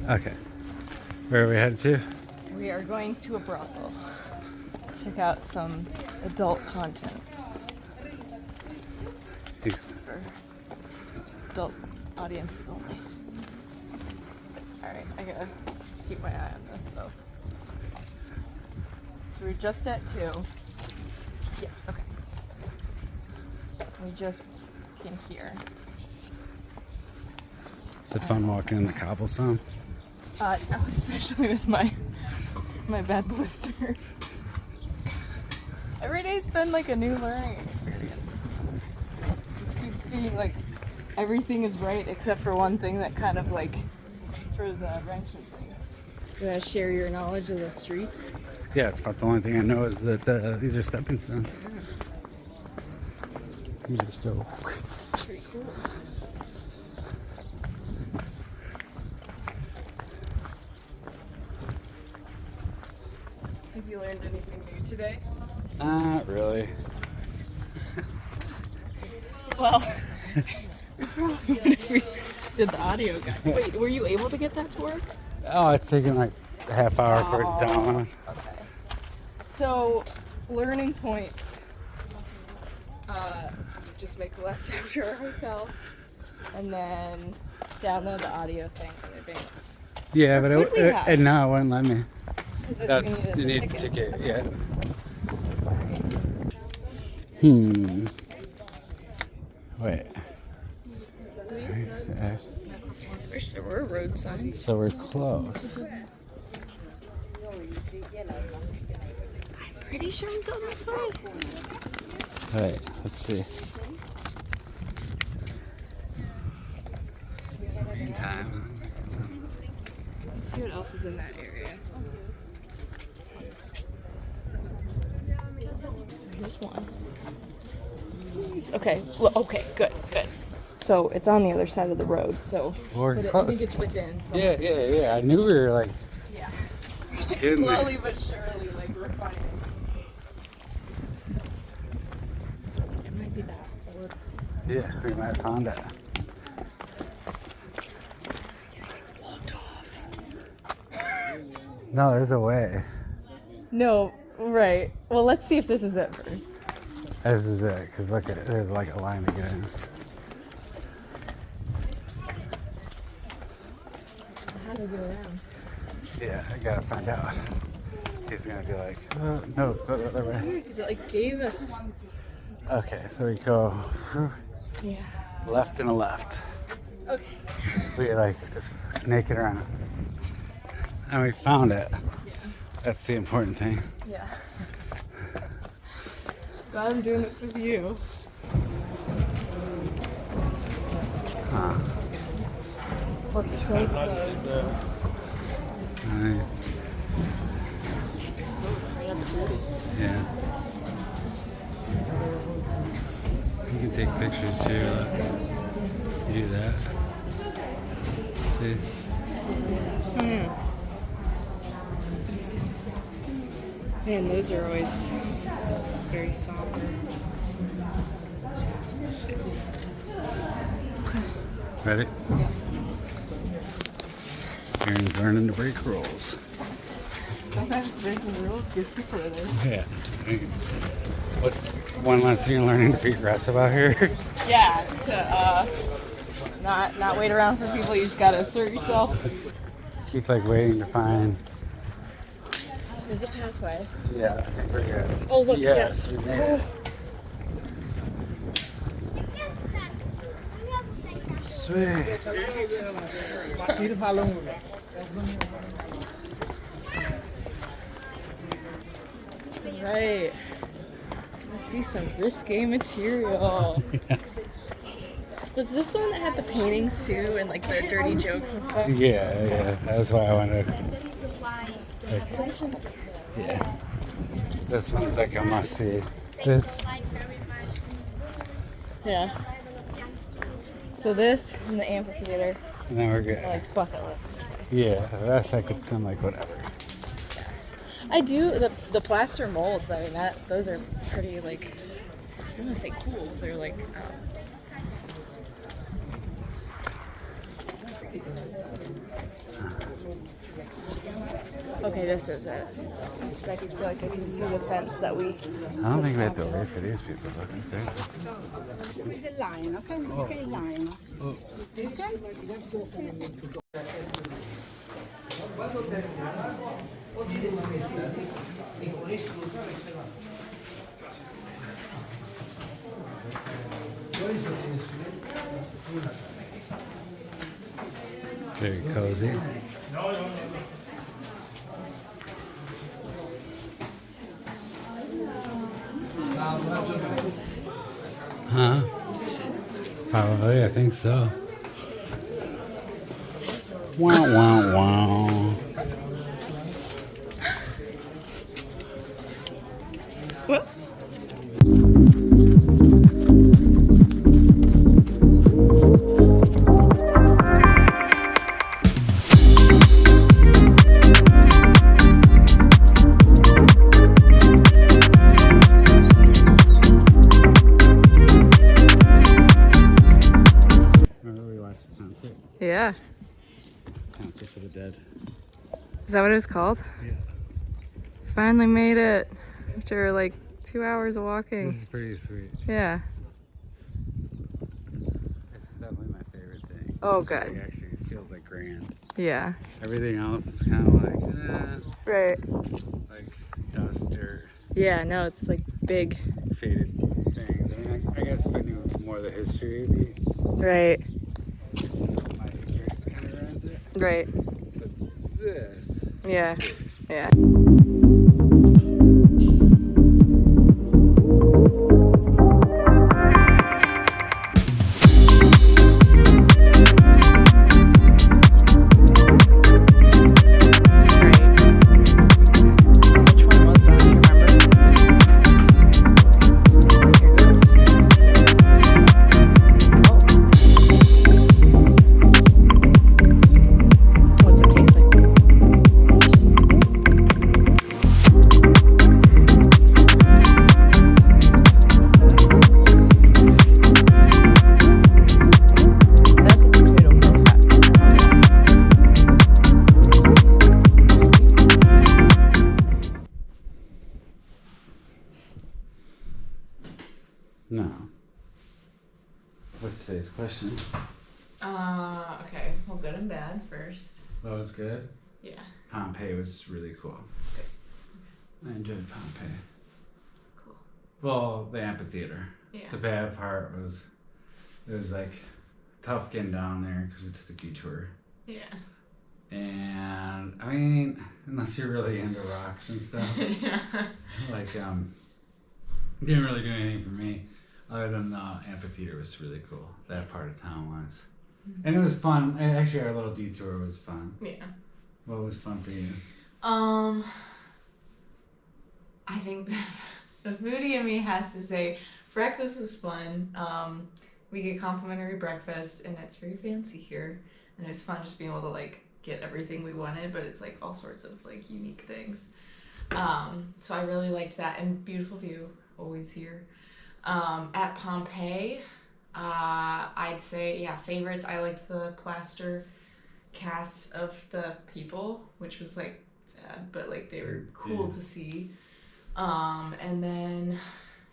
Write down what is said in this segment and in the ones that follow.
Okay. Where are we headed to? We are going to a brothel. Check out some adult content. Thanks. For adult audiences only. Alright, I gotta keep my eye on this though. So we're just at 2. Yes, okay. We just came here. Is it fun walking in the cobblestone? No, especially with my bad blister. Every day's been like a new learning experience. It keeps being like everything is right except for one thing that kind of like throws a wrench in things. You wanna share your knowledge of the streets? Yeah, it's about the only thing I know is that these are stepping stones. You just go. Pretty cool. Have you learned anything new today? Not really. Well, we probably would if we did the audio guide. Wait, were you able to get that to work? Oh, it's taking like a half hour for it to download. Okay. So, learning points. Just make a left after our hotel, and then download the audio thing in advance. Yeah, but it now it wouldn't let me. That's You need a ticket, yeah. Wait. Wish there were road signs. So we're close. I'm pretty sure we go this way. Alright, let's see. In time. Let's see what else is in that area. So here's one. Okay. Well, okay. Good. So it's on the other side of the road. So We're I close. think it's within. So Yeah. I knew we were like. Yeah. Getting there. Slowly but surely, like refining. It might be that. Yeah, we might have found it. It's blocked off. No, there's a way. No. Right. Well, let's see if this is it first. This is it, because look at it. There's like a line to get in. How do we go around? Yeah, I gotta find out. He's gonna be like, oh, no, go the other way. Because it like gave us. Okay, so we go Yeah. left and a left. Okay. We like just snake it around. And we found it. Yeah. That's the important thing. Yeah. Glad I'm doing this with you. Huh. We're so close. Right. Right at the booty. Yeah. You can take pictures too. You do that. See? Man, those are always very somber. Ready? Yeah. Aaron's learning to break rules. Sometimes breaking rules gets you further. Yeah. What's one lesson you're learning to be aggressive out here? Yeah, to not wait around for people. You just gotta assert yourself. Keep like waiting to find. There's a pathway. Yeah, I think we're good. Oh look, Yes, we made it. Sweet. Right. I see some risque material. Was this the one that had the paintings too and like the dirty jokes and stuff? Yeah. That's why I wanted. Yeah. This one's like a must see. This. Yeah. So this and the amphitheater And then we're good. are like bucket list. Yeah, the rest I'm like whatever. I do the plaster molds. I mean, those are pretty like I don't want to say cool. They're like Okay, this is it. It's I feel like I can see the fence that we. I don't think we have to wait for these people. Look, It's a line, okay? It's a line. very cozy. Huh? Probably, I think so. Wow, wow, wow. What? Remember we watched the concert? Yeah. Concert for the Dead. Is that what it was called? Yeah. Finally made it after like 2 hours of walking. This is pretty sweet. Yeah. This is definitely my favorite thing. Oh, It's just, good. like, actually, it feels like grand. Yeah. Everything else is kind of like, Right. like dust, dirt, Yeah, no, it's like big. faded things. I mean, I guess if I knew more of the history, Right. my ignorance kind of ruins it. Right. But this, Yeah. is sweet. Yeah. Right. Which one was that? Do you remember? Here goes. Oh. What's it taste like? That's a potato No. What's today's question? Okay. Well, good and bad first. What was good? Yeah. Pompeii was really cool. I enjoyed Pompeii. Cool. Well, the amphitheater. Yeah. The bad part was, it was like tough getting down there because we took a detour. Yeah. And I mean, unless you're really into rocks and stuff, Yeah. like didn't really do anything for me. Other than the amphitheater was really cool. That part of town was, and it was fun. And actually, our little detour was fun. Yeah. What was fun for you? I think the foodie in me has to say breakfast was fun. We get complimentary breakfast and it's very fancy here. And it was fun just being able to like get everything we wanted, but it's like all sorts of like unique things. So I really liked that, and beautiful view always here. At Pompeii, I'd say, yeah, favorites. I liked the plaster casts of the people, which was like sad, but like they were cool to see. And then,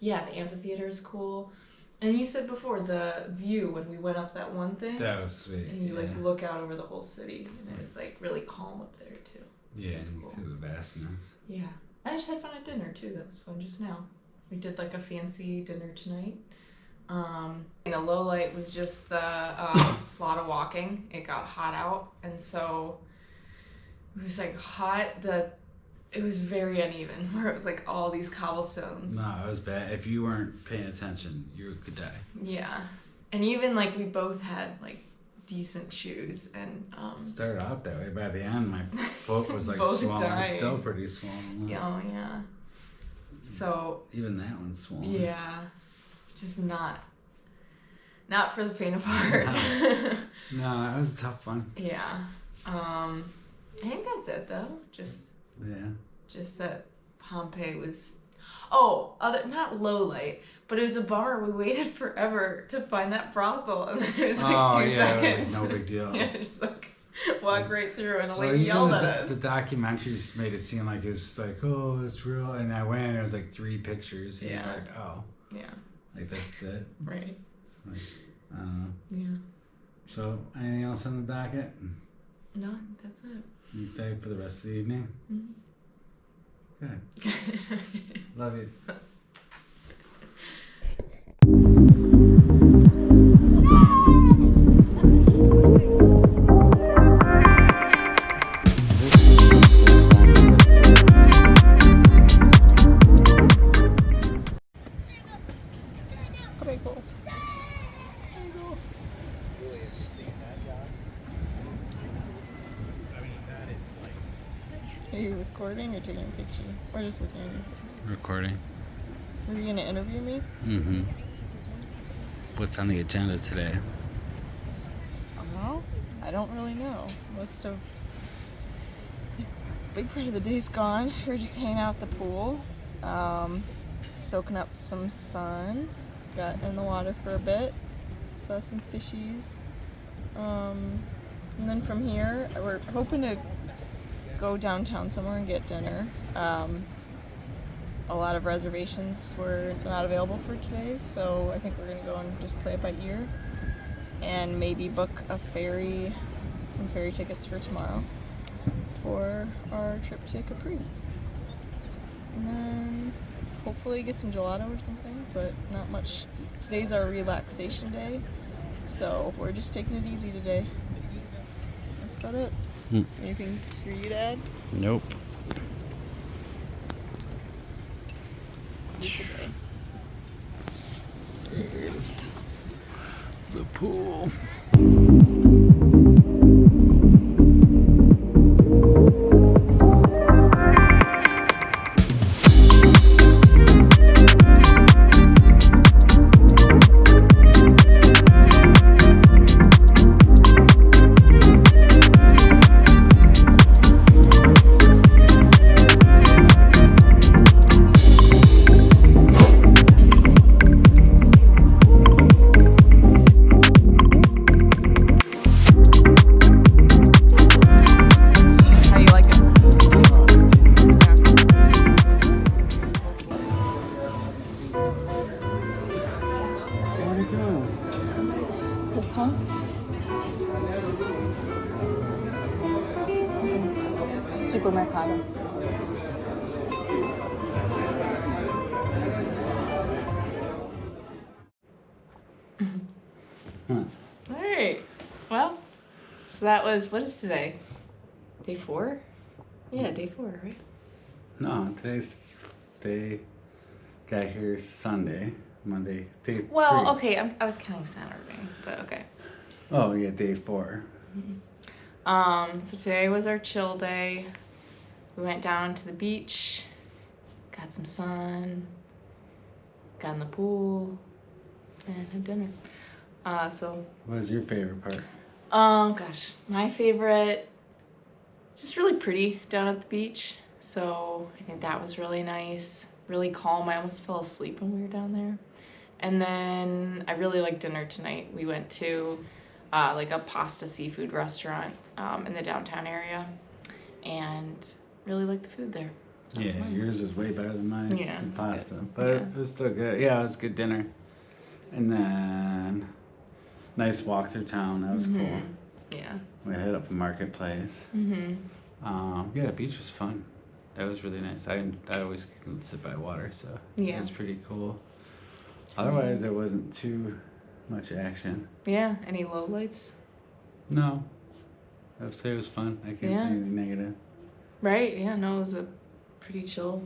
yeah, the amphitheater is cool. And you said before the view when we went up that one thing. That was sweet. And you like look out over the whole city, and it was like really calm up there too. Yeah, was you cool. see the vastness. Yeah, I just had fun at dinner too. That was fun just now. We did like a fancy dinner tonight. The low light was just the lot of walking. It got hot out, and so it was like hot. It was very uneven, where it was like all these cobblestones. No, it was bad. If you weren't paying attention, you could die. Yeah, and even like we both had like decent shoes, and Started out that way. By the end, my foot was like Both swollen. dying. It's still pretty swollen. oh yeah. So Even that one's swollen. yeah, just not for the faint of heart. No, that was a tough one. Yeah. I think that's it though. Just that Pompeii was not low light, but it was a bummer. We waited forever to find that brothel, and then it was like 2 seconds. Like, no big deal. Yeah, just like walk right through, and a Well, lady even yelled the, at us. the documentaries made it seem like it was like, oh, it's real. And I went, and it was like 3 pictures. And Yeah. you're like, oh, Yeah. like that's it. Right. Like, I don't know. Yeah. So, anything else on the docket? No, that's it. You excited for the rest of the evening? Good. Love you. Okay, cool. Are you recording or taking a picture? Or just looking at me? Recording. Are you gonna interview me? Mm-hmm. What's on the agenda today? Well, I don't really know. Most of big part of the day's gone. We're just hanging out at the pool, soaking up some sun. Got in the water for a bit. Saw some fishies. And then from here, we're hoping to go downtown somewhere and get dinner. A lot of reservations were not available for today, so I think we're gonna go and just play it by ear and maybe book some ferry tickets for tomorrow for our trip to Capri. And then hopefully get some gelato or something, but not much. Today's our relaxation day, so we're just taking it easy today. That's about it. Anything for you to add? Nope. Here's the pool. How do you like it? Where'd it go? It's this one. Supermercado. Huh. Alright. Well, so that was, what is today? Day 4? Yeah, day 4, right? No, today's day. Got here Sunday, Monday, day Well, 3. okay, I was counting Saturday, but okay. Oh, yeah, day 4. So today was our chill day. We went down to the beach, got some sun, got in the pool, and had dinner. So, What was your favorite part? gosh, my favorite, just really pretty down at the beach. So I think that was really nice, really calm. I almost fell asleep when we were down there. And then I really liked dinner tonight. We went to like a pasta seafood restaurant in the downtown area, and really liked the food there. So that was Yeah, mine. yours is way better than mine. Yeah, the it's pasta, good. but Yeah. it was still good. Yeah, it was good dinner. And then nice walk through town. That was cool. Yeah. We hit up a marketplace. Yeah, the beach was fun. That was really nice. I always sit by water, so Yeah. it was pretty cool. Otherwise, there wasn't too much action. Yeah. Any lowlights? No, I would say it was fun. I can't Yeah. say anything negative. Right. Yeah. No, it was a pretty chill,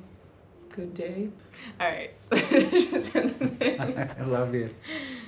good day. All right. I love you.